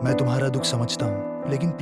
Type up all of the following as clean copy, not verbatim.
मैं तुम्हारा दुख समझता हूँ, लेकिन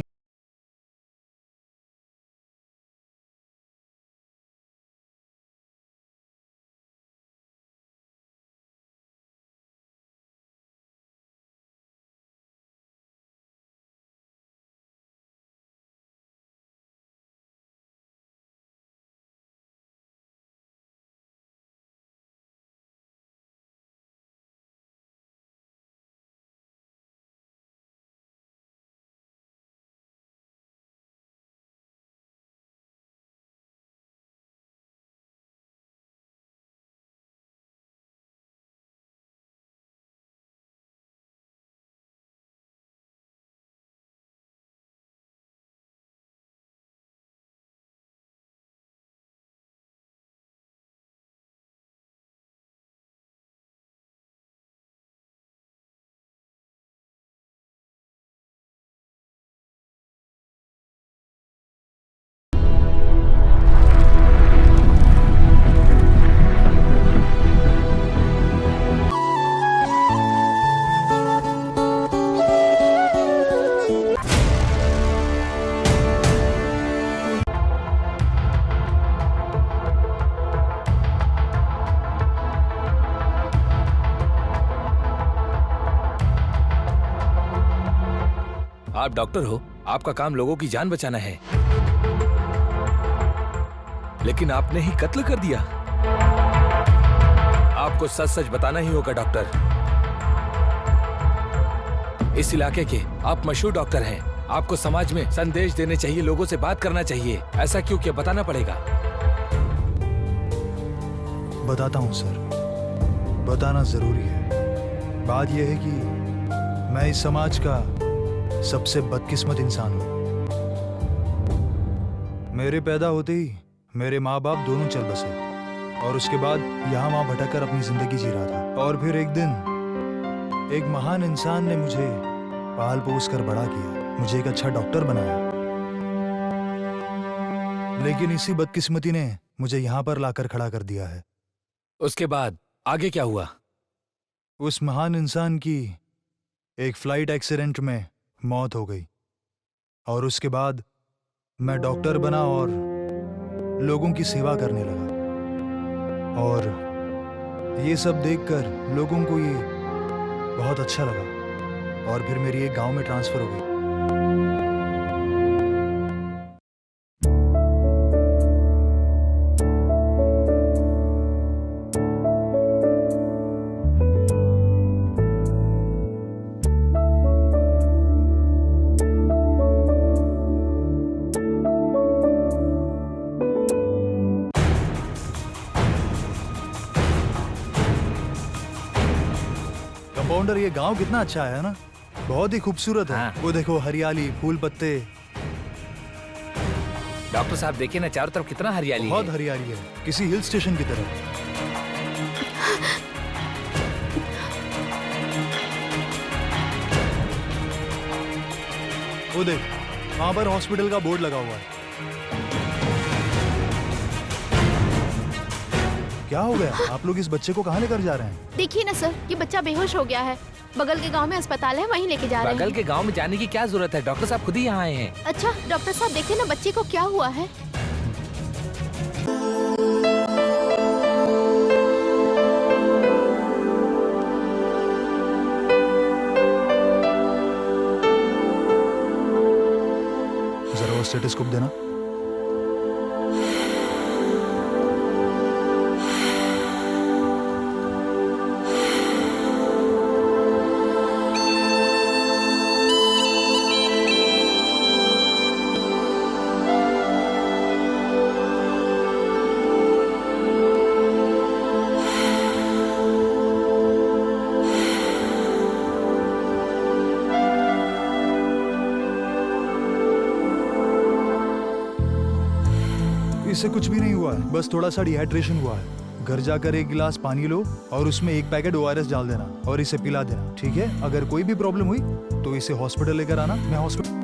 आप डॉक्टर हो, आपका काम लोगों की जान बचाना है, लेकिन आपने ही कत्ल कर दिया। आपको सच सच बताना ही होगा डॉक्टर। इस इलाके के आप मशहूर डॉक्टर हैं। आपको समाज में संदेश देने चाहिए, लोगों से बात करना चाहिए। ऐसा क्यों किया, बताना पड़ेगा। बताता हूँ सर, बताना जरूरी है। बात यह है कि मैं इस समाज का सबसे बदकिस्मत इंसान हूँ। मेरे पैदा होते ही मेरे माँ बाप दोनों चल बसे और उसके बाद यहाँ वहाँ भटक कर अपनी जिंदगी जी रहा था। और फिर एक दिन एक महान इंसान ने मुझे पाल पोस कर बड़ा किया, मुझे एक अच्छा डॉक्टर बनाया। लेकिन इसी बदकिस्मती ने मुझे यहाँ पर लाकर खड़ा कर दिया है। उसके बाद आगे क्या हुआ? उस महान इंसान की एक फ्लाइट एक्सीडेंट में मौत हो गई और उसके बाद मैं डॉक्टर बना और लोगों की सेवा करने लगा। और ये सब देखकर लोगों को ये बहुत अच्छा लगा और फिर मेरी एक गांव में ट्रांसफर हो गई। कंपाउंडर, ये गांव कितना अच्छा है ना, बहुत ही खूबसूरत है। हाँ। वो देखो, हरियाली, फूल पत्ते, डॉक्टर साहब देखिए ना, चारों तरफ कितना हरियाली बहुत है। हरियाली है, किसी हिल स्टेशन की तरह। वो देख, वहां पर हॉस्पिटल का बोर्ड लगा हुआ है। क्या हो गया? आप लोग इस बच्चे को कहाँ लेकर जा रहे हैं? देखिए ना सर, ये बच्चा बेहोश हो गया है। बगल के गांव में अस्पताल है, वहीं लेके जा रहे बगल हैं। के गांव में जाने की क्या जरूरत है, डॉक्टर साहब खुद ही यहाँ आए हैं। अच्छा डॉक्टर साहब, देखिए ना बच्चे को क्या हुआ है। जरा वो स्टेथोस्कोप देना। इससे कुछ भी नहीं हुआ है, बस थोड़ा सा डिहाइड्रेशन हुआ है। घर जाकर एक गिलास पानी लो और उसमें एक पैकेट ORS डाल देना और इसे पिला देना, ठीक है? अगर कोई भी प्रॉब्लम हुई तो इसे हॉस्पिटल लेकर आना। मैं हॉस्पिटल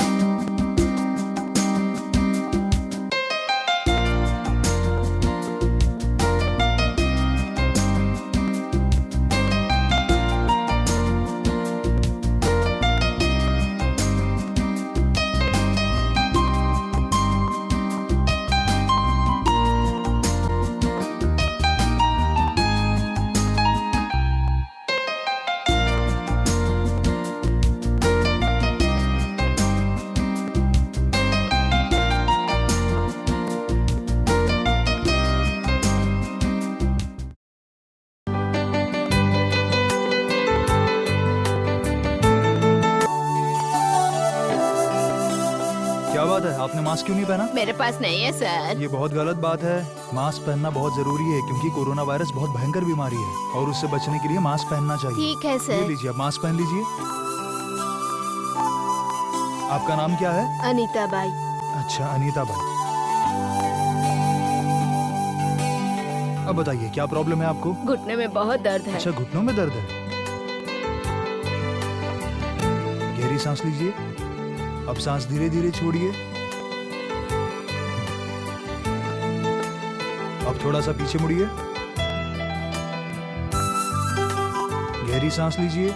मास्क क्यों नहीं पहना? मेरे पास नहीं है सर। ये बहुत गलत बात है। मास्क पहनना बहुत जरूरी है क्योंकि कोरोना वायरस बहुत भयंकर बीमारी है और उससे बचने के लिए मास्क पहनना चाहिए। ठीक है ये सर। लीजिए, आप मास्क पहन लीजिए। आपका नाम क्या है? अनीता बाई। अच्छा, अनीता बाई। अब बताइए क्या प्रॉब्लम है आपको? घुटने में बहुत दर्द है। अच्छा, घुटनों में दर्द है। गहरी सांस लीजिए। अब सांस धीरे धीरे छोड़िए। अब थोड़ा सा पीछे मुड़िए। गहरी सांस लीजिए।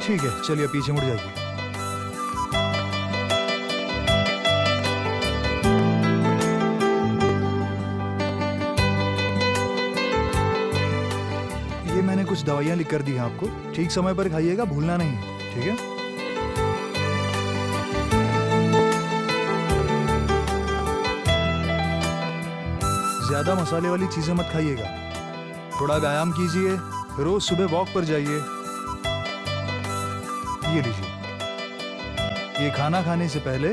ठीक है, चलिए पीछे मुड़ जाइए। ये मैंने कुछ दवाइयाँ लिख कर दी हैं आपको, ठीक समय पर खाइएगा, भूलना नहीं, ठीक है? ज्यादा मसाले वाली चीजें मत खाइएगा। थोड़ा व्यायाम कीजिए, रोज सुबह वॉक पर जाइए। ये लीजिए, ये खाना खाने से पहले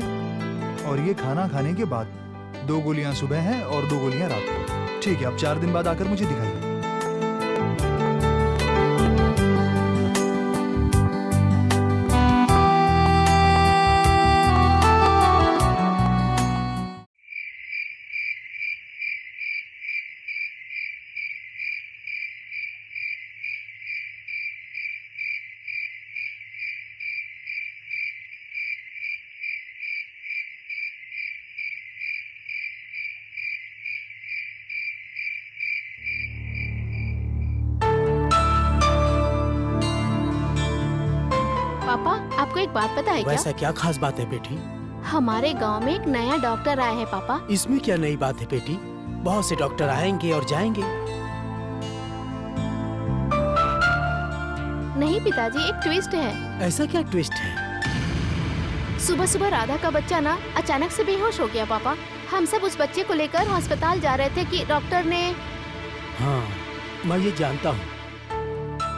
और ये खाना खाने के बाद 2 गोलियां सुबह हैं और 2 गोलियां रात को। ठीक है, अब 4 दिन बाद आकर मुझे दिखाइए। पापा, आपको एक बात पता है क्या? वैसा क्या खास बात है बेटी? हमारे गांव में एक नया डॉक्टर आया है पापा। इसमें क्या नई बात है बेटी? बहुत से डॉक्टर आएंगे और जाएंगे। नहीं पिताजी, एक ट्विस्ट है। ऐसा क्या ट्विस्ट है? सुबह सुबह राधा का बच्चा ना अचानक से बेहोश हो गया पापा। हम सब उस बच्चे को लेकर अस्पताल जा रहे थे कि डॉक्टर ने। हाँ, मैं ये जानता हूँ।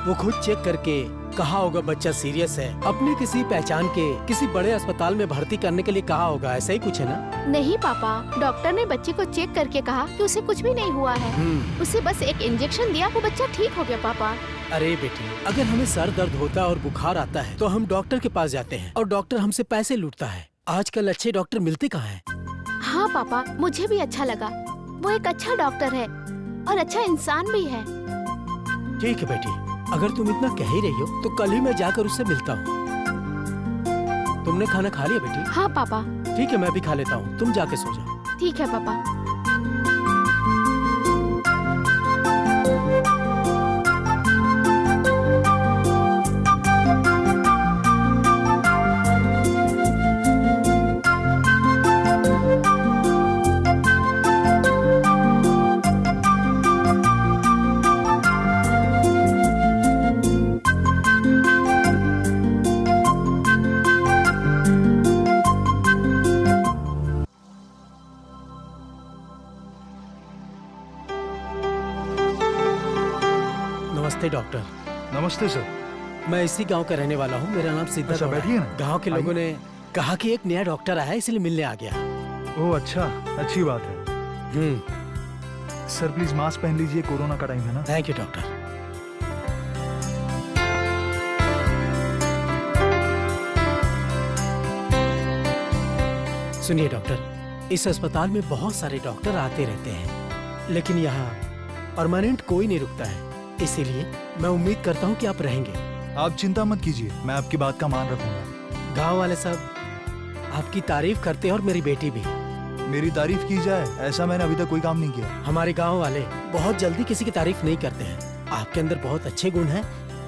वो खुद चेक करके कहा होगा बच्चा सीरियस है, अपने किसी पहचान के किसी बड़े अस्पताल में भर्ती करने के लिए कहा होगा। ऐसा ही कुछ है ना? नहीं पापा, डॉक्टर ने बच्चे को चेक करके कहा कि उसे कुछ भी नहीं हुआ है। उसे बस एक इंजेक्शन दिया, वो बच्चा ठीक हो गया पापा। अरे बेटी, अगर हमें सर दर्द होता है और बुखार आता है तो हम डॉक्टर के पास जाते हैं और डॉक्टर हमसे पैसे लूटता है। आजकल अच्छे डॉक्टर मिलते कहाँ हैं? हाँ पापा, मुझे भी अच्छा लगा। वो एक अच्छा डॉक्टर है और अच्छा इंसान भी है। ठीक है बेटी, अगर तुम इतना कह ही रही हो तो कल ही मैं जाकर उससे मिलता हूँ। तुमने खाना खा लिया बेटी? हाँ पापा। ठीक है, मैं भी खा लेता हूँ, तुम जाके सो जाओ। ठीक है पापा। नमस्ते डॉक्टर। नमस्ते सर। मैं इसी गांव का रहने वाला हूँ, मेरा नाम सिद्धार्थ अच्छा, गौड़ा बैठिए है। ना। गांव के लोगों आइए। ने कहा कि एक नया डॉक्टर आया है, इसलिए मिलने आ गया। ओह अच्छा, अच्छी बात है। सर प्लीज मास्क पहन लीजिए, कोरोना का टाइम है ना। Thank you doctor. सुनिए डॉक्टर, इस अस्पताल में बहुत सारे डॉक्टर आते रहते हैं, लेकिन यहाँ परमानेंट कोई नहीं रुकता है। इसीलिए मैं उम्मीद करता हूँ कि आप रहेंगे। आप चिंता मत कीजिए, मैं आपकी बात का मान रखूंगा। गांव वाले सब आपकी तारीफ करते हैं और मेरी बेटी भी। मेरी तारीफ की जाए, ऐसा मैंने अभी तक कोई काम नहीं किया। हमारे गांव वाले बहुत जल्दी किसी की तारीफ नहीं करते हैं। आपके अंदर बहुत अच्छे गुण हैं,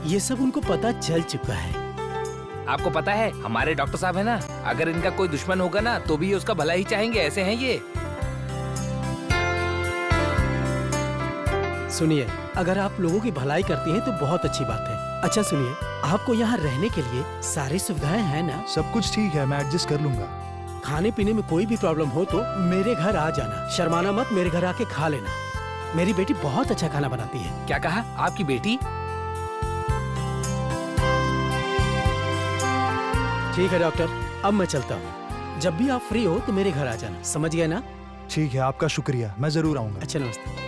ये सब उनको पता चल चुका है। आपको पता है हमारे डॉक्टर साहब है ना, अगर इनका कोई दुश्मन होगा ना तो भी उसका भला ही चाहेंगे, ऐसे हैं ये। सुनिए, अगर आप लोगों की भलाई करती हैं तो बहुत अच्छी बात है। अच्छा सुनिए, आपको यहाँ रहने के लिए सारी सुविधाएं हैं ना? सब कुछ ठीक है, मैं एडजस्ट कर लूंगा। खाने पीने में कोई भी प्रॉब्लम हो तो मेरे घर आ जाना, शर्माना मत, मेरे घर आके खा लेना। मेरी बेटी बहुत अच्छा खाना बनाती है। क्या कहा? आपकी बेटी? ठीक है डॉक्टर, अब मैं चलता हूँ। जब भी आप फ्री हो तो मेरे घर आ जाना, समझ गए ना? ठीक है, आपका शुक्रिया, मैं जरूर आऊंगा। अच्छा, नमस्ते।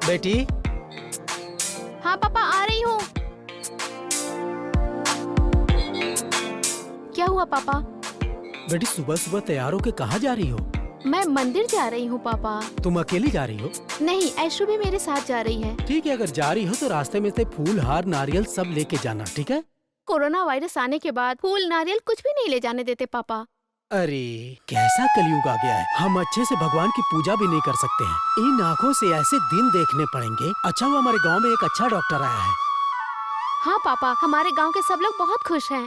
बेटी, हाँ पापा, आ रही हूँ। क्या हुआ पापा? बेटी सुबह सुबह तैयार होके कहाँ जा रही हो? मैं मंदिर जा रही हूँ पापा। तुम अकेली जा रही हो? नहीं, ऐशु भी मेरे साथ जा रही है। ठीक है, अगर जा रही हो तो रास्ते में से फूल, हार, नारियल सब लेके जाना, ठीक है? कोरोना वायरस आने के बाद फूल नारियल कुछ भी नहीं ले जाने देते पापा। अरे कैसा कलयुग आ गया है, हम अच्छे से भगवान की पूजा भी नहीं कर सकते हैं। इन आँखों से ऐसे दिन देखने पड़ेंगे। अच्छा हुआ हमारे गांव में एक अच्छा डॉक्टर आया है। हाँ पापा, हमारे गांव के सब लोग बहुत खुश हैं।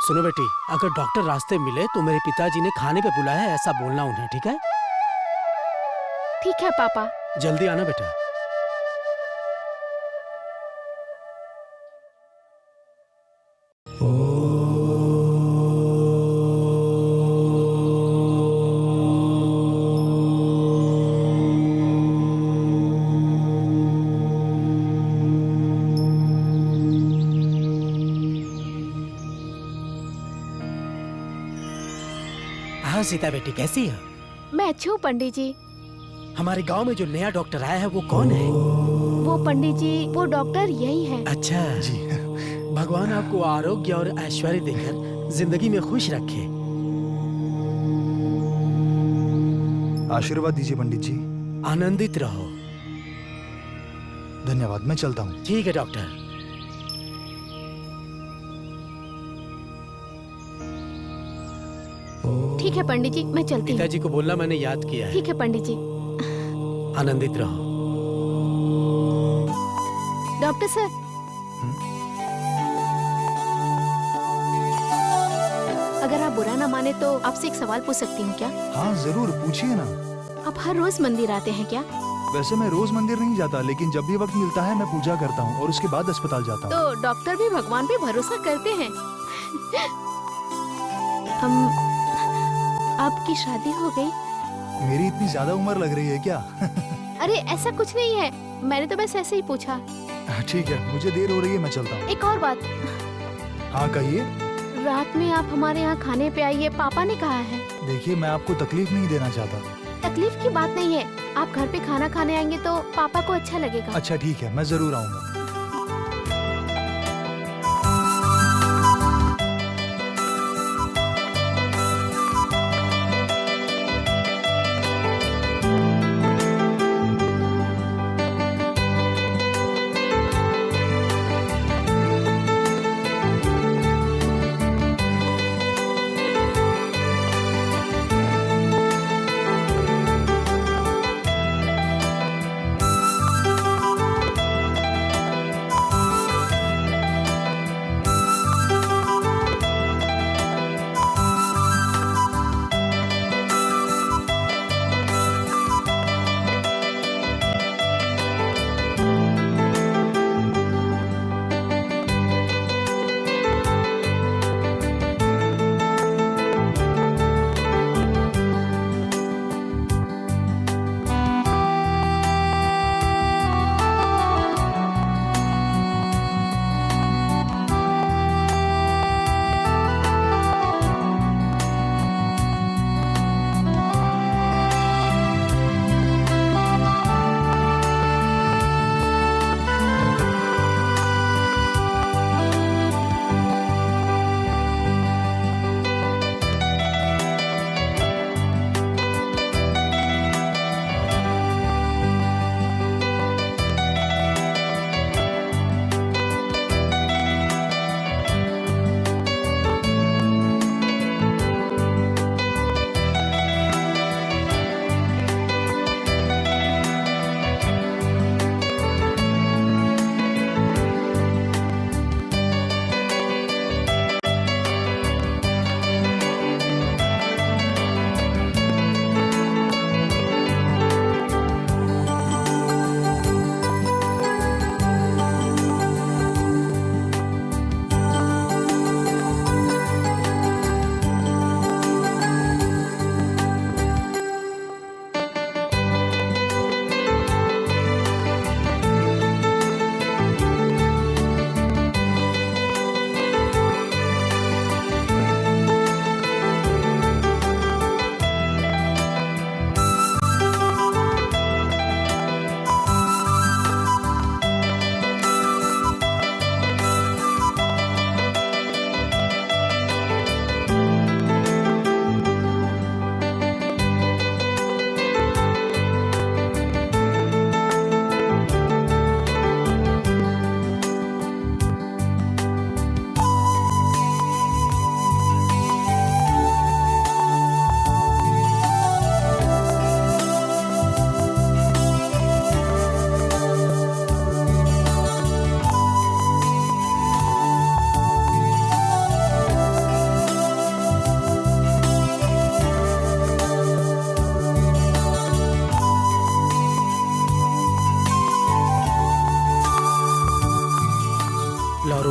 सुनो बेटी, अगर डॉक्टर रास्ते मिले तो मेरे पिताजी ने खाने पे बुलाया है, ऐसा बोलना उन्हें, ठीक है? ठीक है पापा। जल्दी आना बेटा। हाँ सीता बेटी, कैसी है? मैं अच्छी हूँ पंडित जी। हमारे गांव में जो नया डॉक्टर आया है वो कौन है? वो पंडित जी, वो डॉक्टर यही है। अच्छा जी। भगवान आपको आरोग्य और ऐश्वर्य देकर जिंदगी में खुश रखे। आशीर्वाद दीजिए पंडित जी। आनंदित रहो। धन्यवाद, मैं चलता हूँ। ठीक है डॉक्टर। ठीक है पंडित जी, मैं चलती हूँ। पिताजी को बोलना मैंने याद किया है। ठीक है पंडित जी। आनंदित रहो। डॉक्टर सर, अगर आप बुरा ना माने तो आपसे एक सवाल पूछ सकती हूँ क्या? हाँ जरूर, पूछिए ना। आप हर रोज मंदिर आते हैं क्या? वैसे मैं रोज मंदिर नहीं जाता, लेकिन जब भी वक्त मिलता है मैं पूजा करता हूँ और उसके बाद अस्पताल जाता हूँ। तो डॉक्टर भी भगवान पे भरोसा करते हैं। हम आपकी शादी हो गई? मेरी इतनी ज्यादा उम्र लग रही है क्या? अरे ऐसा कुछ नहीं है, मैंने तो बस ऐसे ही पूछा। ठीक है, मुझे देर हो रही है, मैं चलता हूँ। एक और बात, हाँ कहिए। रात में आप हमारे यहाँ खाने पे आइए, पापा ने कहा है। देखिए, मैं आपको तकलीफ नहीं देना चाहता। तकलीफ की बात नहीं है, आप घर पे खाना खाने आएंगे तो पापा को अच्छा लगेगा। अच्छा ठीक है, मैं जरूर आऊंगा।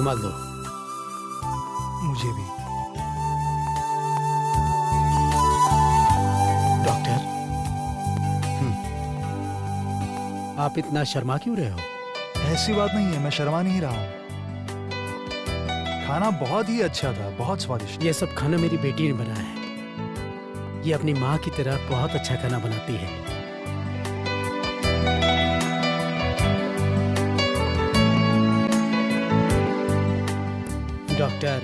संभाल लो। मुझे भी। डॉक्टर, आप इतना शर्मा क्यों रहे हो? ऐसी बात नहीं है, मैं शर्मा नहीं रहा हूँ। खाना बहुत ही अच्छा था, बहुत स्वादिष्ट। ये सब खाना मेरी बेटी ने बनाया है। ये अपनी माँ की तरह बहुत अच्छा खाना बनाती है। डॉक्टर,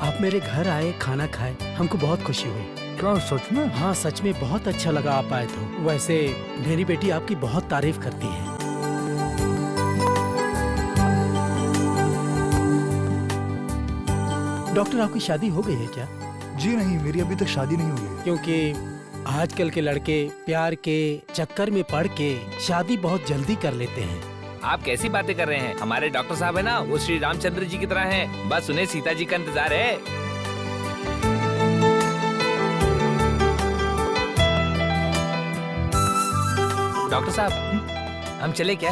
आप मेरे घर आए, खाना खाए, हमको बहुत खुशी हुई। क्या सच में? हाँ, सच में बहुत अच्छा लगा आप आए तो। वैसे मेरी बेटी आपकी बहुत तारीफ करती है। डॉक्टर, आपकी शादी हो गई है क्या? जी नहीं, मेरी अभी तक शादी नहीं हुई है। क्योंकि आजकल के लड़के प्यार के चक्कर में पड़ के शादी बहुत जल्दी कर लेते हैं। आप कैसी बातें कर रहे हैं? हमारे डॉक्टर साहब है ना, वो श्री रामचंद्र जी की तरह हैं। बस उन्हें सीता जी का इंतजार है। डॉक्टर साहब, हम चले क्या?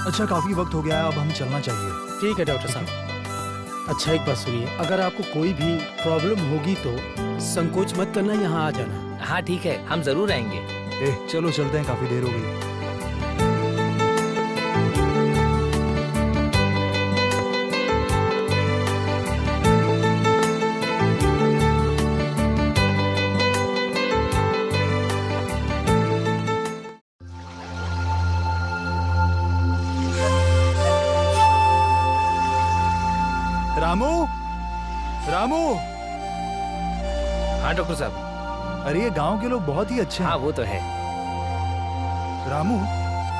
अच्छा, काफी वक्त हो गया है, अब हमें चलना चाहिए। ठीक है डॉक्टर साहब। अच्छा, एक बात सुनिए, अगर आपको कोई भी प्रॉब्लम होगी तो संकोच मत करना, यहाँ आ जाना। हाँ ठीक है, हम जरूर आएंगे। चलो चलते हैं, काफी देर हो गई। रामू, रामू, हाँ डॉक्टर साहब। अरे ये गांव के लोग बहुत ही अच्छे हैं। हाँ वो तो है। रामू,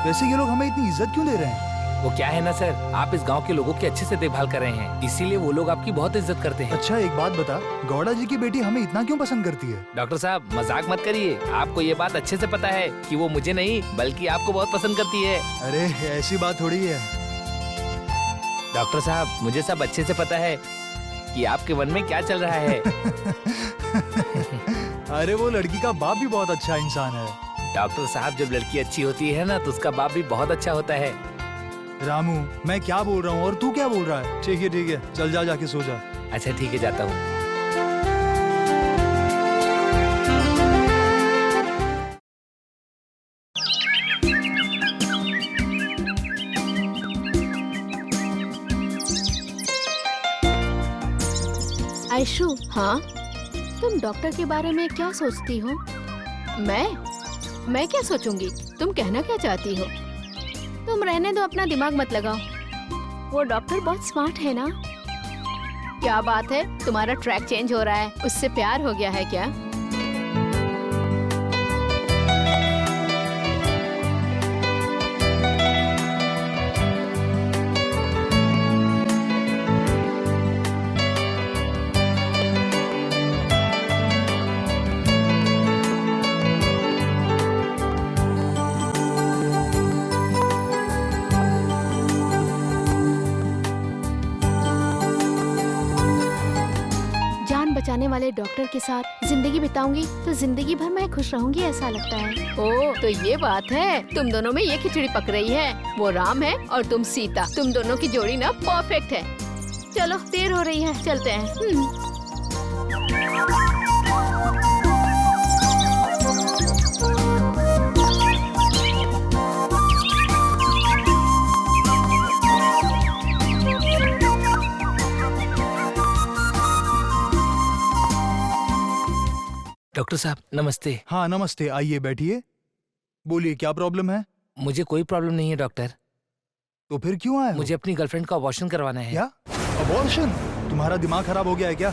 वैसे ये लोग हमें इतनी इज्जत क्यों दे रहे हैं? वो क्या है ना सर, आप इस गांव के लोगों की अच्छे से देखभाल कर रहे हैं, इसीलिए वो लोग आपकी बहुत इज्जत करते हैं। अच्छा, एक बात बता, गौड़ा जी की बेटी हमें इतना क्यों पसंद करती है? डॉक्टर साहब, मजाक मत करिए। आपको ये बात अच्छे से पता है कि वो मुझे नहीं बल्कि आपको बहुत पसंद करती है। अरे ऐसी बात थोड़ी है। डॉक्टर साहब, मुझे सब अच्छे से पता है कि आपके मन में क्या चल रहा है। अरे वो लड़की का बाप भी बहुत अच्छा इंसान है। डॉक्टर साहब, जब लड़की अच्छी होती है ना तो उसका बाप भी बहुत अच्छा होता है। रामू, मैं क्या बोल रहा हूँ और तू क्या बोल रहा है? ठीक है, चल जा, जाके सो जा। अच्छा ठीक है, जाता हूँ। आयशु, हाँ, तुम डॉक्टर के बारे में क्या सोचती हो? मैं क्या सोचूंगी? तुम कहना क्या चाहती हो? तुम रहने दो, अपना दिमाग मत लगाओ। वो डॉक्टर बहुत स्मार्ट है ना। क्या बात है, तुम्हारा ट्रैक चेंज हो रहा है, उससे प्यार हो गया है क्या? बचाने वाले डॉक्टर के साथ जिंदगी बिताऊंगी तो जिंदगी भर मैं खुश रहूंगी, ऐसा लगता है। ओह, तो ये बात है, तुम दोनों में ये खिचड़ी पक रही है। वो राम है और तुम सीता, तुम दोनों की जोड़ी ना परफेक्ट है। चलो, देर हो रही है, चलते हैं। डॉक्टर साहब नमस्ते। हाँ नमस्ते, आइए बैठिए। बोलिए, क्या प्रॉब्लम है? मुझे कोई प्रॉब्लम नहीं है डॉक्टर। तो फिर क्यों आए हो? मुझे अपनी गर्लफ्रेंड का अबॉर्शन करवाना है। क्या अबॉर्शन? तुम्हारा दिमाग खराब हो गया है क्या?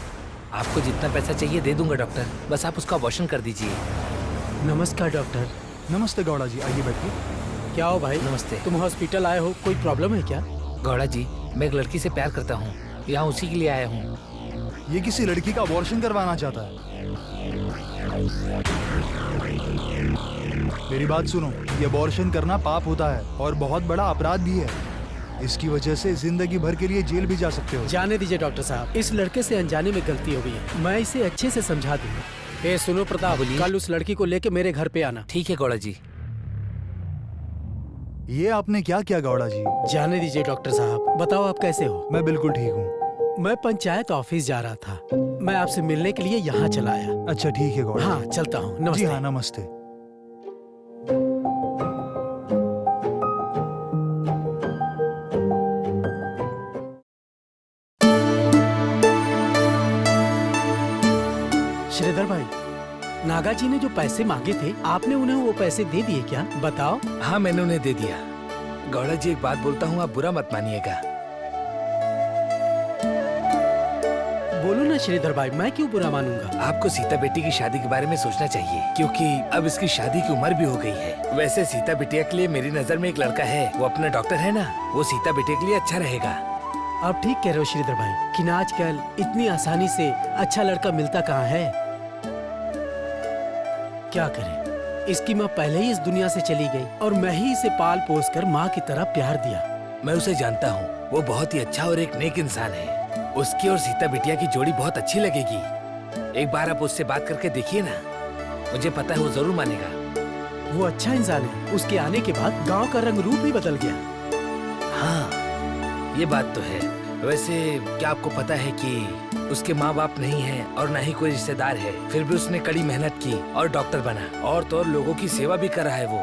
आपको जितना पैसा चाहिए दे दूंगा डॉक्टर, बस आप उसका अबॉर्शन कर दीजिए। नमस्कार डॉक्टर। नमस्ते गौड़ा जी, आइए बैठिए। क्या हो भाई? नमस्ते। तुम हॉस्पिटल आए हो, कोई प्रॉब्लम है क्या? गौड़ा जी, मैं एक लड़की से प्यार करता हूँ, यहाँ उसी के लिए आया हूँ। ये किसी लड़की का अबॉर्शन करवाना चाहता है। मेरी बात सुनो, ये अबॉर्शन करना पाप होता है और बहुत बड़ा अपराध भी है। इसकी वजह से जिंदगी भर के लिए जेल भी जा सकते हो। जाने दीजिए डॉक्टर साहब, इस लड़के से अनजाने में गलती हो गई है, मैं इसे अच्छे से समझा दूंगा। सुनो प्रताप, कल उस लड़की को लेके मेरे घर पे आना। ठीक है गौड़ा जी। ये आपने क्या किया गौड़ा जी? जाने दीजिए डॉक्टर साहब, बताओ आप कैसे हो? मैं बिल्कुल ठीक हूँ। मैं पंचायत ऑफिस जा रहा था, मैं आपसे मिलने के लिए यहाँ चला आया। अच्छा ठीक है गौड़ा। हाँ चलता हूँ, जी नमस्ते। हाँ नमस्ते। श्रीधर भाई, नागा जी ने जो पैसे मांगे थे, आपने उन्हें वो पैसे दे दिए क्या? बताओ। हाँ मैंने उन्हें दे दिया। गौड़ा जी एक बात बोलता हूँ, आप बुरा मत मानिएगा। बोलो ना श्रीधर भाई, मैं क्यों बुरा मानूंगा? आपको सीता बेटी की शादी के बारे में सोचना चाहिए, क्योंकि अब इसकी शादी की उम्र भी हो गई है। वैसे सीता बिटिया के लिए मेरी नजर में एक लड़का है, वो अपना डॉक्टर है ना, वो सीता बेटिया के लिए अच्छा रहेगा। आप ठीक कह रहे हो श्रीधर भाई, कि आजकल इतनी आसानी से अच्छा लड़का मिलता कहाँ है। क्या करें, इसकी माँ पहले ही इस दुनिया से चली गई और मैं ही इसे पाल पोस कर माँ की तरह प्यार दिया। मैं उसे जानता हूँ, वो बहुत ही अच्छा और एक नेक इंसान है। उसकी और सीता बिटिया की जोड़ी बहुत अच्छी लगेगी। एक बार आप उससे बात करके देखिए ना, मुझे पता है वो जरूर मानेगा। वो अच्छा इंसान है, उसके आने के बाद गांव का रंग रूप ही बदल गया। हाँ ये बात तो है। वैसे क्या आपको पता है कि उसके माँ बाप नहीं हैं और न ही कोई रिश्तेदार है, फिर भी उसने कड़ी मेहनत की और डॉक्टर बना, और तो और लोगों की सेवा भी कर रहा है वो।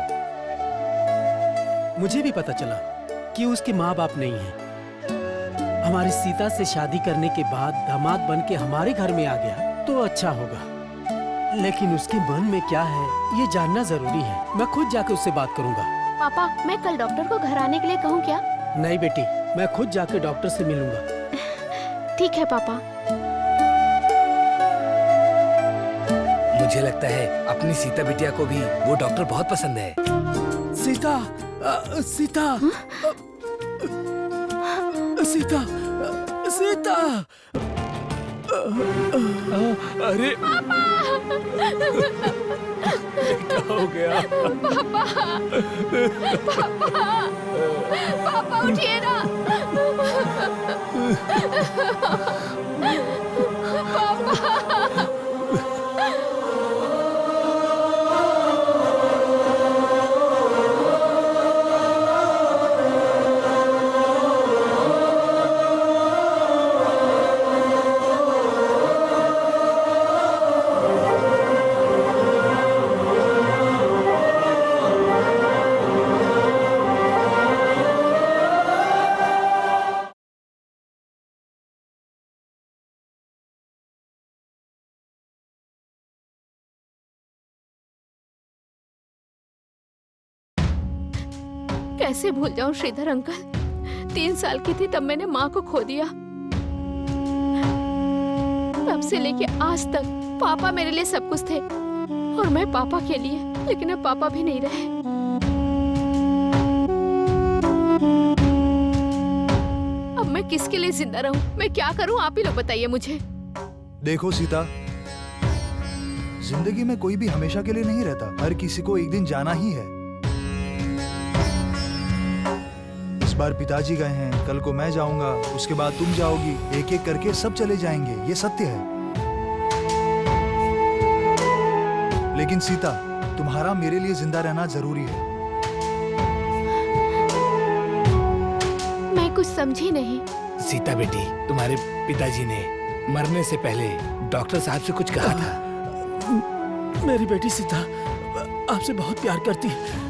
मुझे भी पता चला कि उसके माँ बाप नहीं है। हमारी सीता से शादी करने के बाद दामाद बन के हमारे घर में आ गया तो अच्छा होगा, लेकिन उसके मन में क्या है ये जानना जरूरी है। मैं खुद जाके उससे बात करूंगा। पापा, मैं कल डॉक्टर को घर आने के लिए कहूँ क्या? नहीं बेटी, मैं खुद जाके डॉक्टर से मिलूंगा। ठीक है पापा। मुझे लगता है अपनी सीता बिटिया को भी वो डॉक्टर बहुत पसंद है। सीता, सीता, सीता, सीता। अरे क्या हो गया? पापा उठिए ना। कैसे भूल जाऊं श्रीधर अंकल। 3 साल की थी तब मैंने माँ को खो दिया। तब से लेके आज तक पापा मेरे लिए सब कुछ थे और मैं पापा के लिए, लेकिन अब पापा भी नहीं रहे। अब मैं किसके लिए जिंदा रहूं? मैं क्या करूं? आप ही लोग बताइए मुझे। देखो सीता, जिंदगी में कोई भी हमेशा के लिए नहीं रहता, हर किसी को एक दिन जाना ही है। इस बार पिताजी गए हैं, कल को मैं जाऊंगा, उसके बाद तुम जाओगी, एक एक करके सब चले जाएंगे, ये सत्य है। लेकिन सीता, तुम्हारा मेरे लिए जिंदा रहना जरूरी है। मैं कुछ समझी नहीं। सीता बेटी, तुम्हारे पिताजी ने मरने से पहले डॉक्टर साहब से कुछ कहा था। मेरी बेटी सीता आपसे बहुत प्यार करती है।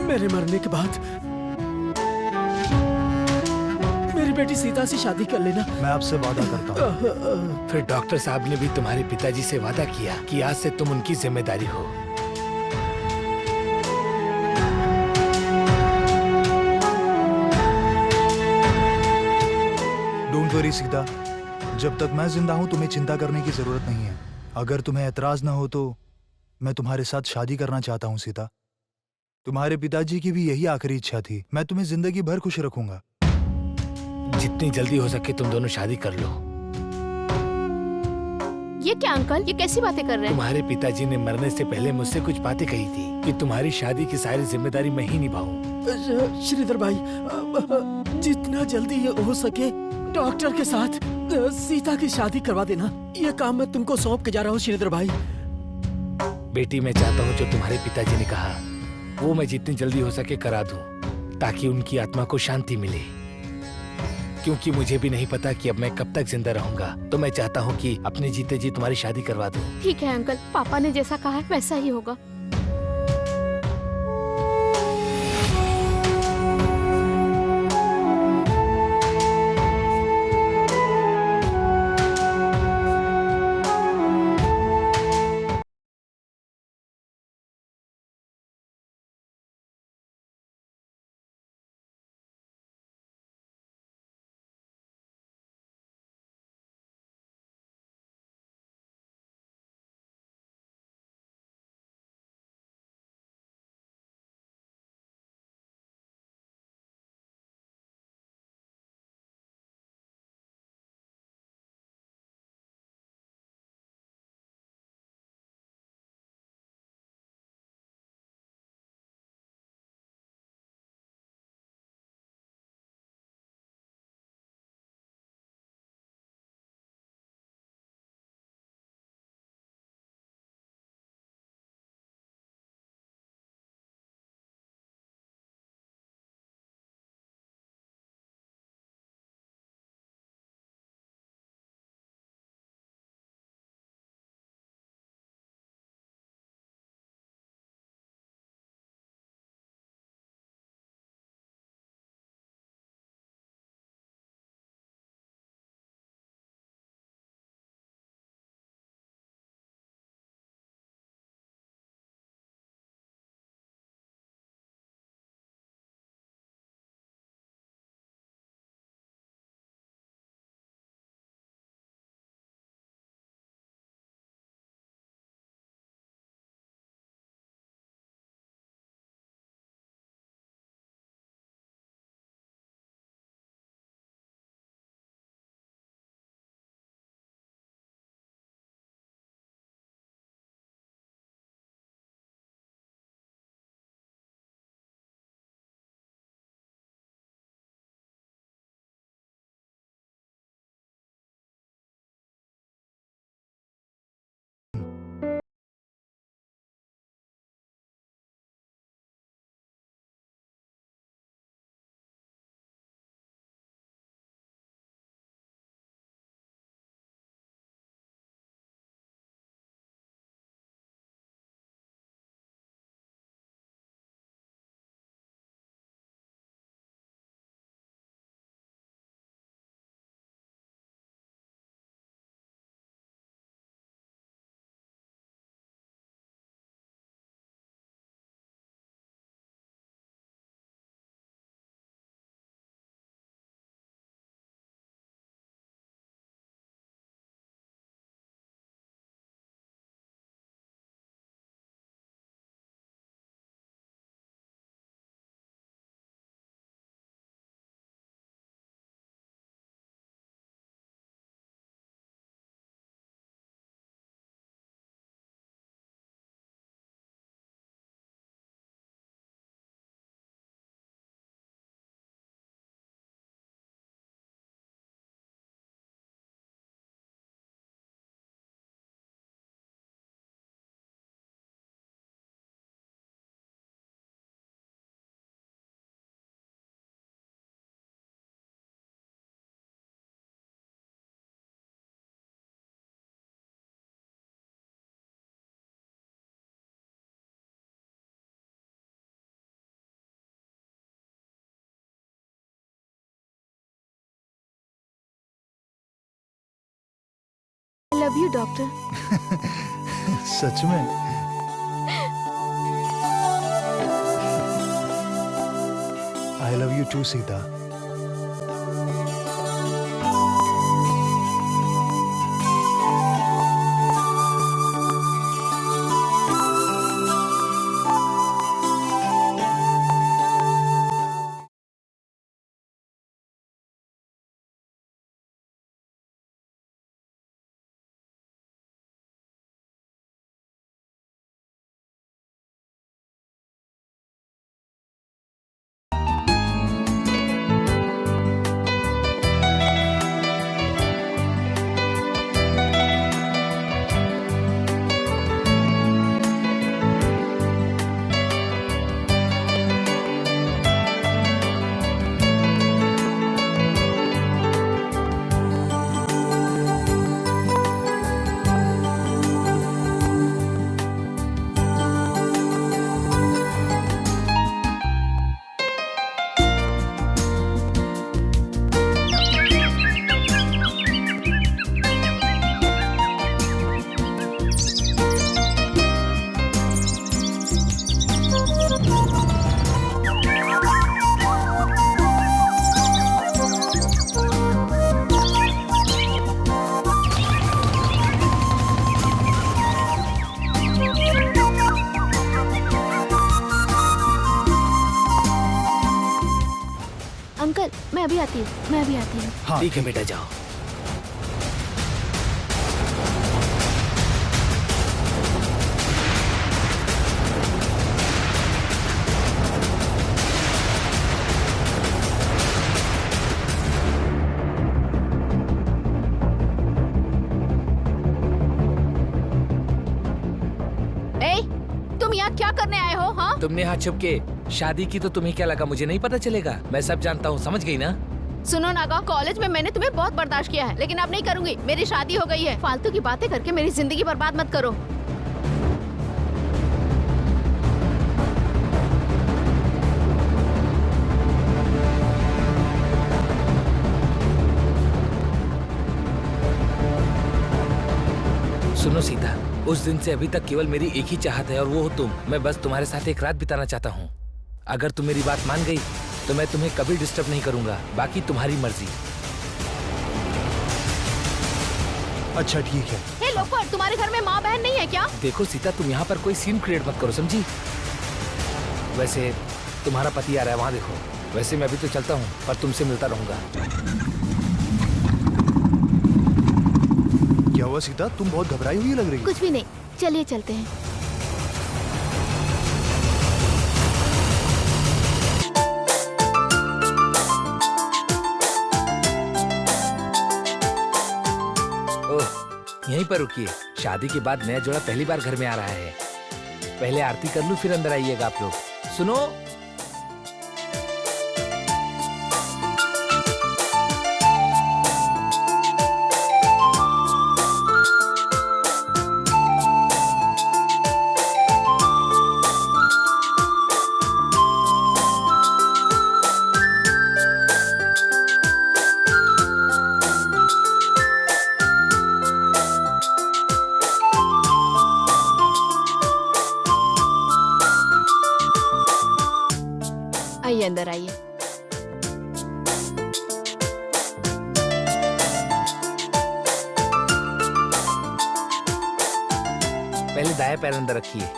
मेरे मरने के बाद मेरी बेटी सीता से शादी कर लेना। मैं आपसे वादा करता हूँ। फिर डॉक्टर साहब ने भी तुम्हारे पिताजी से वादा किया कि आज से तुम उनकी जिम्मेदारी हो। डोंट वरी सीता, जब तक मैं जिंदा हूँ तुम्हें चिंता करने की जरूरत नहीं है। अगर तुम्हें एतराज ना हो तो मैं तुम्हारे साथ शादी करना चाहता हूँ सीता। तुम्हारे पिताजी की भी यही आखिरी इच्छा थी। मैं तुम्हें जिंदगी भर खुश रखूंगा। जितनी जल्दी हो सके तुम दोनों शादी कर लो। ये क्या अंकल, ये कैसी बातें कर रहे हैं? तुम्हारे पिताजी ने मरने से पहले मुझसे कुछ बातें कही थी कि तुम्हारी शादी की सारी जिम्मेदारी मैं ही निभाऊं। श्रीधर भाई, जितना जल्दी ये हो सके डॉक्टर के साथ सीता की शादी करवा देना। ये काम मैं तुमको सौंप के जा रहा हूँ श्रीधर भाई। बेटी, मैं चाहता हूँ जो तुम्हारे पिताजी ने कहा वो मैं जितनी जल्दी हो सके करा दूं, ताकि उनकी आत्मा को शांति मिले। क्योंकि मुझे भी नहीं पता कि अब मैं कब तक जिंदा रहूंगा, तो मैं चाहता हूँ कि अपने जीते जी तुम्हारी शादी करवा दूं। ठीक है अंकल, पापा ने जैसा कहा है वैसा ही होगा। I love you doctor. सच में? I love you too Sita. भी आती हूँ, मैं भी आती हूँ। हाँ ठीक है बेटा, जाओ। ए, तुम यहाँ क्या करने आए हो? हाँ, तुमने यहाँ छुप के शादी की तो तुम्हें क्या लगा मुझे नहीं पता चलेगा? मैं सब जानता हूँ, समझ गई ना? सुनो नागा, कॉलेज में मैंने तुम्हें बहुत बर्दाश्त किया है, लेकिन अब नहीं करूंगी। मेरी शादी हो गई है। फालतू की बातें करके मेरी जिंदगी बर्बाद मत करो। सुनो सीता, उस दिन से अभी तक केवल मेरी एक ही चाहत है और वो हो तुम। मैं बस तुम्हारे साथ एक रात बिताना चाहता हूँ। अगर तुम मेरी बात मान गई तो मैं तुम्हें कभी डिस्टर्ब नहीं करूंगा, बाकी तुम्हारी मर्जी। अच्छा ठीक है। हे लोफर, तुम्हारे घर में माँ बहन नहीं है क्या? देखो सीता, तुम यहाँ पर कोई सीन क्रिएट मत करो, समझी? वैसे तुम्हारा पति आ रहा है, वहाँ देखो। वैसे मैं अभी तो चलता हूँ, पर तुमसे मिलता रहूंगा। क्या हुआ सीता, तुम बहुत घबराई हुई लग रही हो। कुछ भी नहीं, चलिए चलते हैं। ओह, यहीं पर रुकिए। शादी के बाद नया जोड़ा पहली बार घर में आ रहा है। पहले आरती कर लूं, फिर अंदर आइएगा आप लोग। सुनो, आइए, अंदर आइए। पहले दाएं पैर अंदर रखिए।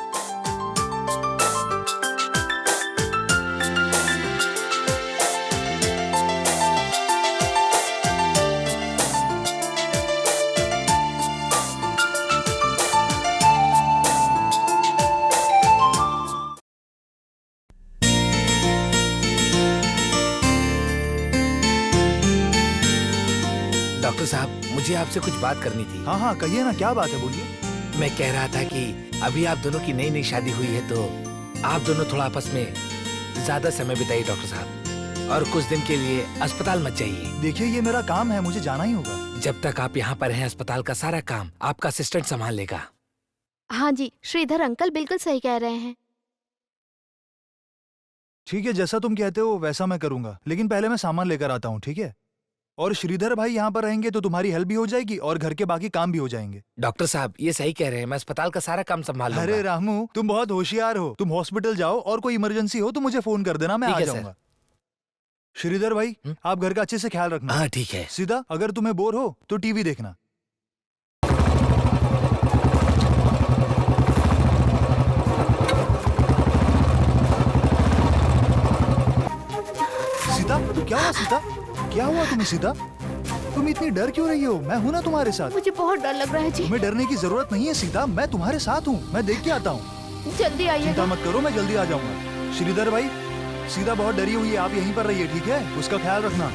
डॉक्टर साहब, मुझे आपसे कुछ बात करनी थी। हाँ हाँ कहिए ना, क्या बात है, बोलिए। मैं कह रहा था कि अभी आप दोनों की नई नई शादी हुई है, तो आप दोनों थोड़ा आपस में ज्यादा समय बिताइए डॉक्टर साहब, और कुछ दिन के लिए अस्पताल मत जाइए। देखिए ये मेरा काम है, मुझे जाना ही होगा। जब तक आप यहाँ पर हैं, अस्पताल का सारा काम आपका असिस्टेंट संभाल लेगा। हाँ जी, श्रीधर अंकल बिल्कुल सही कह रहे हैं। ठीक है, जैसा तुम कहते हो वैसा मैं करूंगा, लेकिन पहले मैं सामान लेकर आता हूँ, ठीक है? और श्रीधर भाई यहाँ पर रहेंगे तो तुम्हारी हेल्प भी हो जाएगी और घर के बाकी काम भी हो जाएंगे। डॉक्टर साहब ये सही कह रहे हैं, मैं अस्पताल का सारा काम संभाल अरे लूंगा। रामू, तुम बहुत होशियार हो। तुम हॉस्पिटल जाओ और कोई इमरजेंसी हो तो मुझे फोन कर देना, मैं ठीक आ है, सर। जाऊंगा। श्रीधर भाई, आप घर का अच्छे से ख्याल रखना। हाँ ठीक है। सीधा, अगर तुम्हें बोर हो तो टीवी देखना। सीता, क्या हुआ सीता? क्या हुआ तुम्हें सीता? तुम इतनी डर क्यों रही हो? मैं हूं ना तुम्हारे साथ। मुझे बहुत डर लग रहा है जी। तुम्हें डरने की जरूरत नहीं है सीता, मैं तुम्हारे साथ हूँ। मैं देख के आता हूँ। जल्दी आइएगा। चिंता मत करो, मैं जल्दी आ जाऊंगा। श्रीधर भाई, सीता बहुत डरी हुई है, आप यहीं पर रहिए, ठीक है? उसका ख्याल रखना।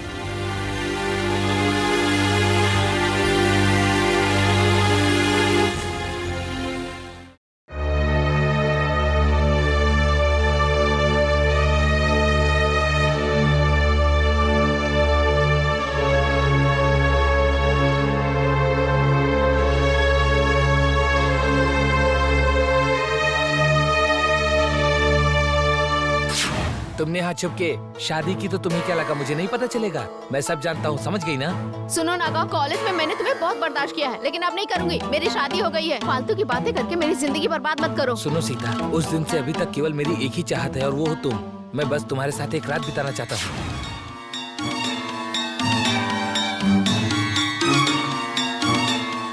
तुमने यहाँ छुप के शादी की तो तुम्हें क्या लगा मुझे नहीं पता चलेगा? मैं सब जानता हूँ, समझ गई ना? सुनो नागा, कॉलेज में मैंने तुम्हें बहुत बर्दाश्त किया है, लेकिन अब नहीं करूंगी। मेरी शादी हो गई है। फालतू की बातें करके मेरी जिंदगी बर्बाद मत करो। सुनो सीता, उस दिन से अभी तक केवल मेरी एक ही चाहत है और वो हो तुम। मैं बस तुम्हारे साथ एक रात बिताना चाहता हूँ।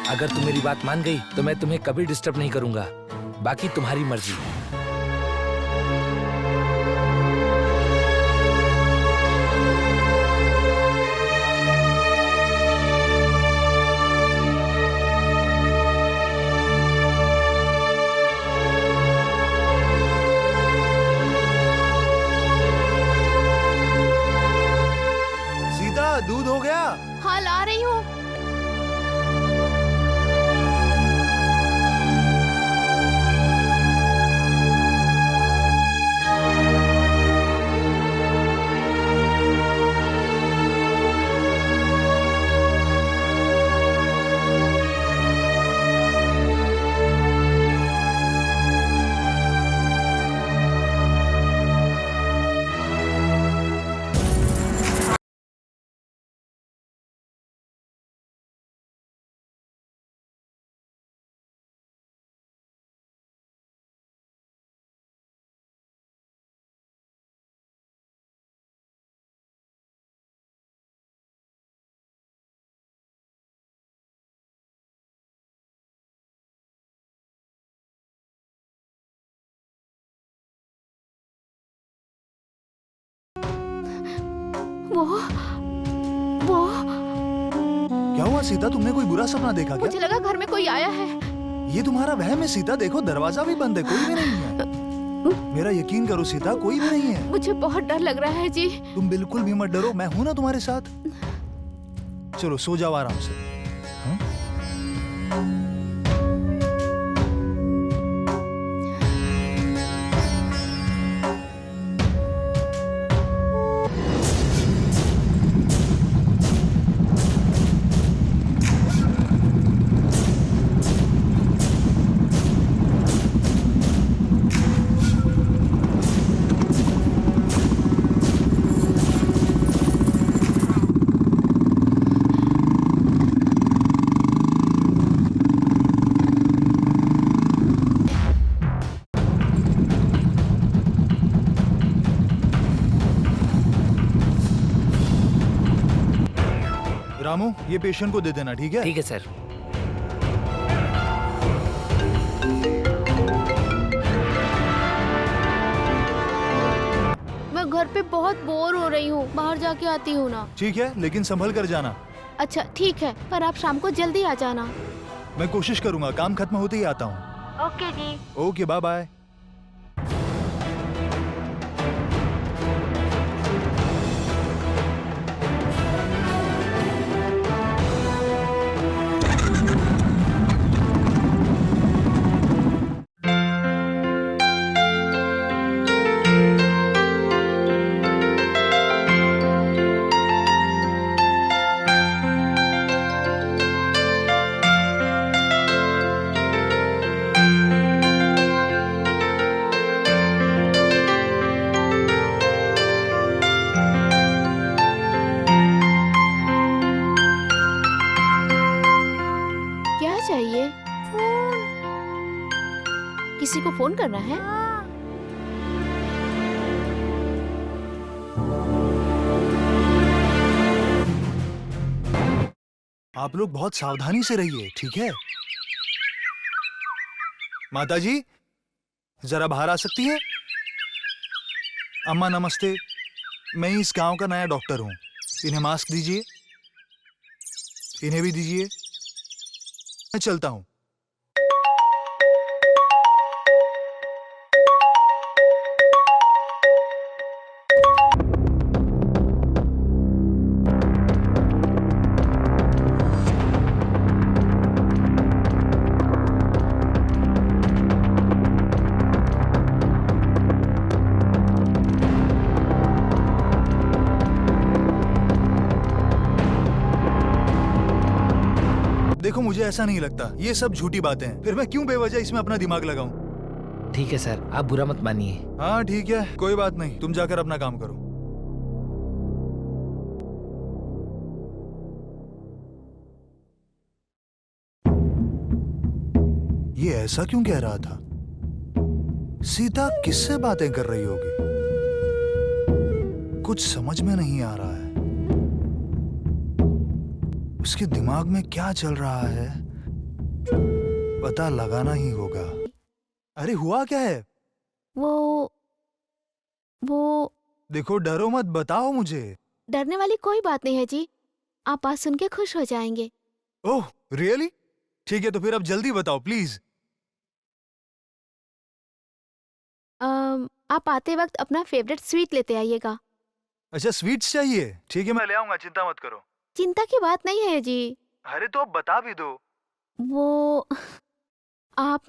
अगर तुम मेरी बात मान गई तो मैं तुम्हें कभी डिस्टर्ब नहीं करूंगा, बाकी तुम्हारी मर्जी। वो वो क्या हुआ सीता, तुमने कोई बुरा सपना देखा मुझे क्या? लगा घर में कोई आया है। ये तुम्हारा वहम है सीता, देखो दरवाजा भी बंद है, कोई भी नहीं है। मेरा यकीन करो सीता, कोई भी नहीं है। मुझे बहुत डर लग रहा है जी। तुम बिल्कुल भी मत डरो, मैं हूं ना तुम्हारे साथ। चलो सो जाओ आराम से। हाँ? रामू, ये पेशेंट को दे देना, ठीक है? ठीक है सर। मैं घर पे बहुत बोर हो रही हूँ, बाहर जाके आती हूँ ना। ठीक है, लेकिन संभल कर जाना। अच्छा ठीक है, पर आप शाम को जल्दी आ जाना। मैं कोशिश करूंगा, काम खत्म होते ही आता हूँ। ओके जी। Okay, bye bye. क्या चाहिए? किसी को फोन करना है? आप लोग बहुत सावधानी से रहिए, ठीक है? माताजी, जरा बाहर आ सकती हैं? अम्मा नमस्ते, मैं इस गांव का नया डॉक्टर हूँ। इन्हें मास्क दीजिए, इन्हें भी दीजिए। मैं चलता हूँ। देखो, मुझे ऐसा नहीं लगता, ये सब झूठी बातें हैं। फिर मैं क्यों बेवजह इसमें अपना दिमाग लगाऊं? ठीक है सर, आप बुरा मत मानिए। हाँ ठीक है, कोई बात नहीं, तुम जाकर अपना काम करो। ये ऐसा क्यों कह रहा था? सीता किससे बातें कर रही होगी? कुछ समझ में नहीं आ रहा है। उसके दिमाग में क्या चल रहा है, पता लगाना ही होगा। अरे हुआ क्या है? वो देखो, डरो मत, बताओ मुझे। डरने वाली कोई बात नहीं है जी। आप बात सुन के खुश हो जाएंगे। Oh really? ठीक है, तो फिर अब जल्दी बताओ प्लीज। आप आते वक्त अपना फेवरेट स्वीट लेते आइएगा। अच्छा, स्वीट्स चाहिए? ठीक है, मैं ले आऊंगा, चिंता मत करो। चिंता की बात नहीं है जी। अरे तो अब बता भी दो। वो आप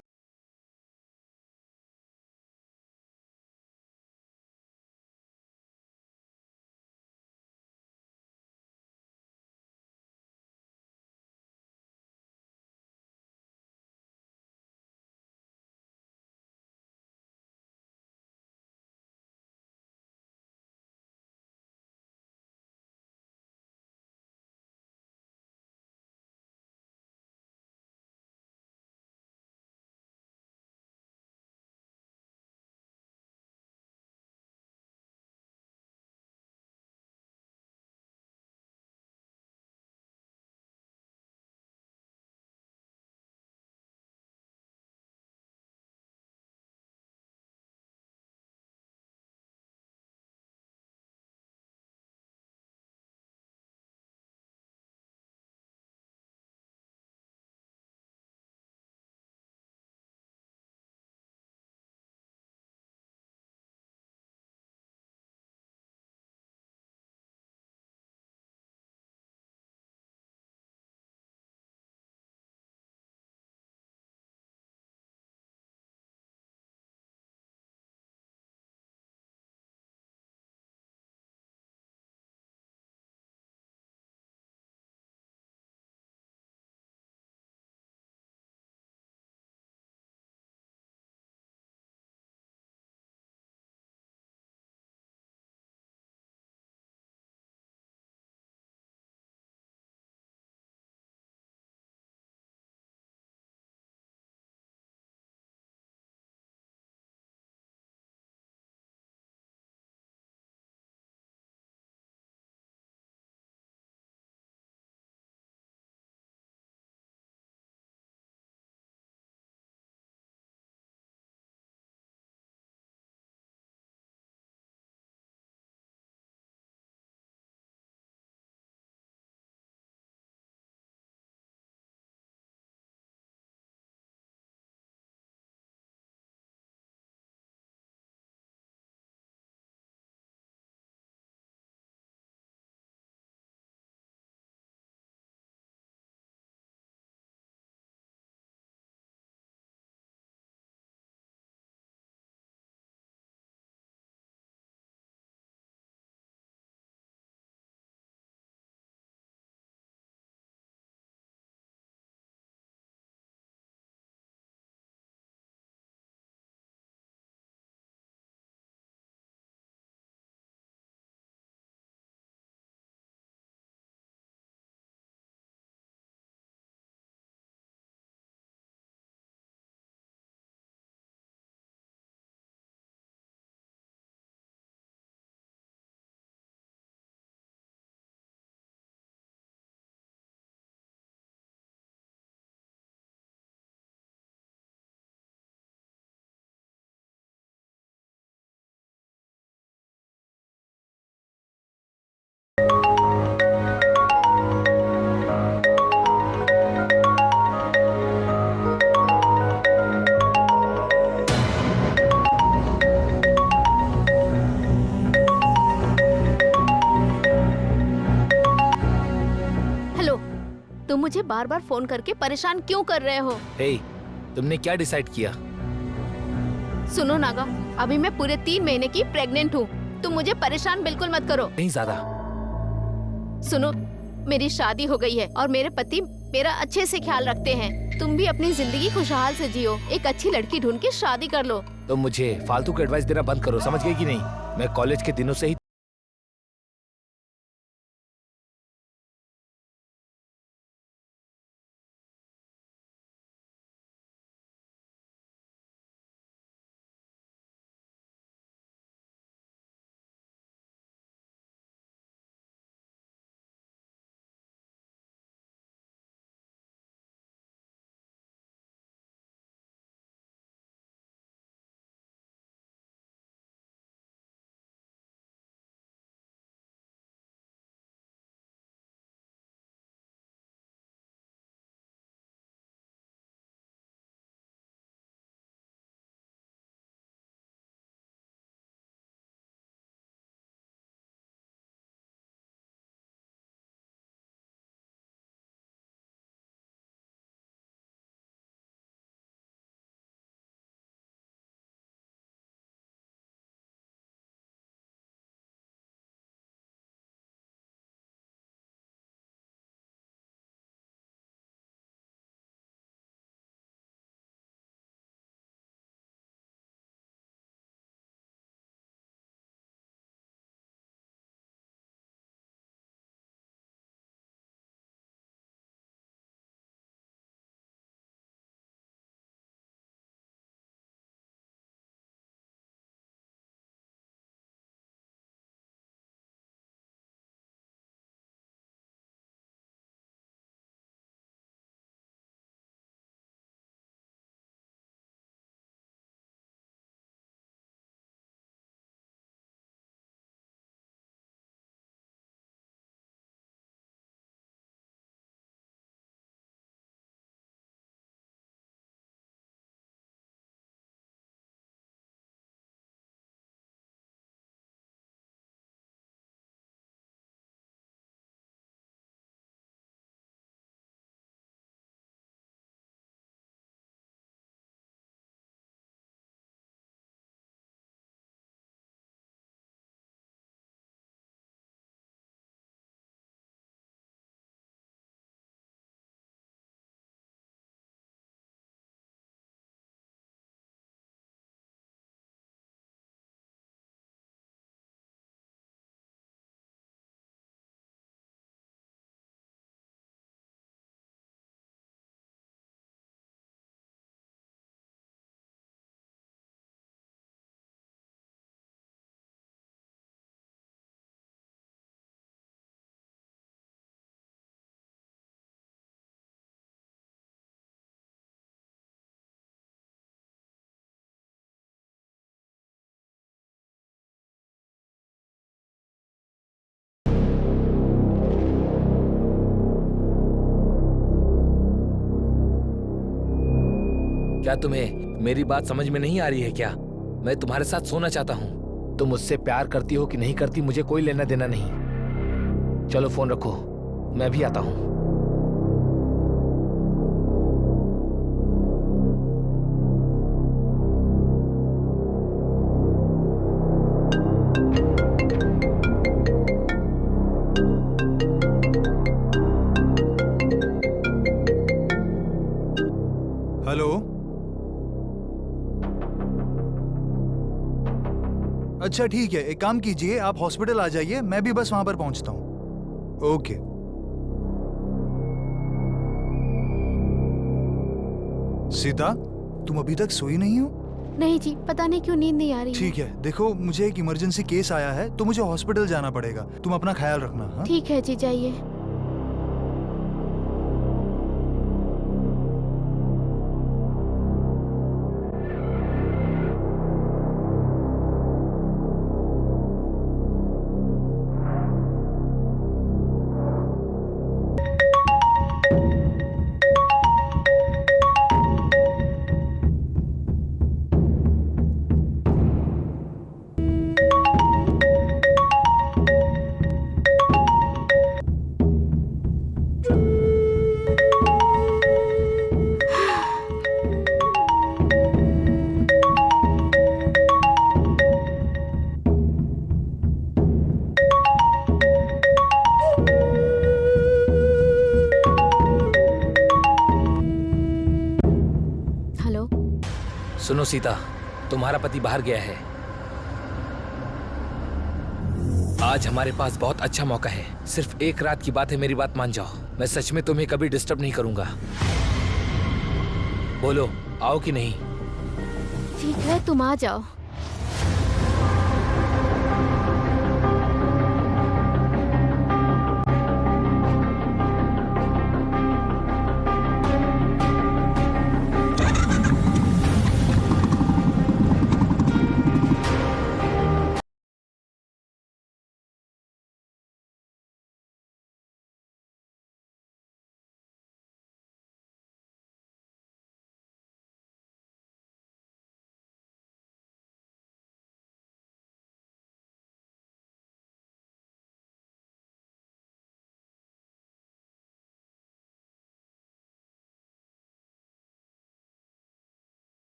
मुझे बार बार फोन करके परेशान क्यों कर रहे हो? हे, तुमने क्या डिसाइड किया? सुनो नागा, अभी मैं पूरे 3 महीने की प्रेग्नेंट हूँ। तुम मुझे परेशान बिल्कुल मत करो। नहीं ज्यादा। सुनो, मेरी शादी हो गई है और मेरे पति मेरा अच्छे से ख्याल रखते हैं। तुम भी अपनी जिंदगी खुशहाल से जियो, एक अच्छी लड़की ढूंढ के शादी कर लो। तो मुझे फालतू की एडवाइस देना बंद करो, समझ गई कि नहीं? मैं कॉलेज के दिनों से ही क्या तुम्हें मेरी बात समझ में नहीं आ रही है क्या? मैं तुम्हारे साथ सोना चाहता हूँ। तुम मुझसे प्यार करती हो कि नहीं करती मुझे कोई लेना देना नहीं। चलो फोन रखो, मैं भी आता हूँ। हेलो। अच्छा ठीक है, एक काम कीजिए, आप हॉस्पिटल आ जाइए, मैं भी बस वहां पर पहुंचता हूं। ओके। सीता, तुम अभी तक सोई नहीं हो? नहीं जी, पता नहीं क्यों नींद नहीं आ रही है। ठीक है, देखो मुझे एक इमरजेंसी केस आया है तो मुझे हॉस्पिटल जाना पड़ेगा। तुम अपना ख्याल रखना। हाँ? ठीक है जी, जाइए। सुनो सीता, तुम्हारा पति बाहर गया है। आज हमारे पास बहुत अच्छा मौका है। सिर्फ एक रात की बात है, मेरी बात मान जाओ। मैं सच में तुम्हें कभी डिस्टर्ब नहीं करूंगा। बोलो, आओ कि नहीं? ठीक है, तुम आ जाओ।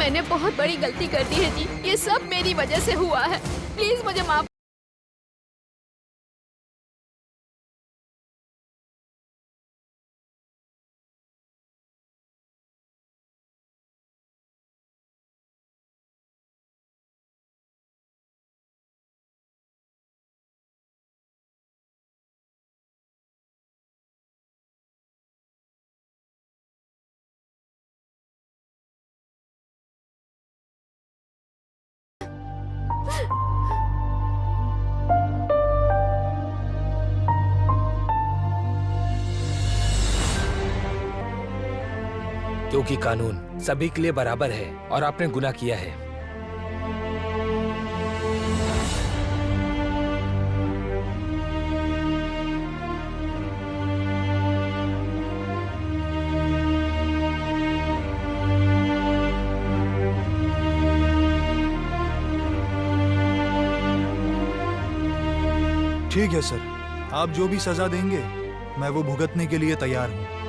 मैंने बहुत बड़ी गलती कर दी है जी। ये सब मेरी वजह से हुआ है। प्लीज मुझे माफ। क्योंकि कानून सभी के लिए बराबर है और आपने गुनाह किया है। ठीक है सर, आप जो भी सजा देंगे मैं वो भुगतने के लिए तैयार हूँ।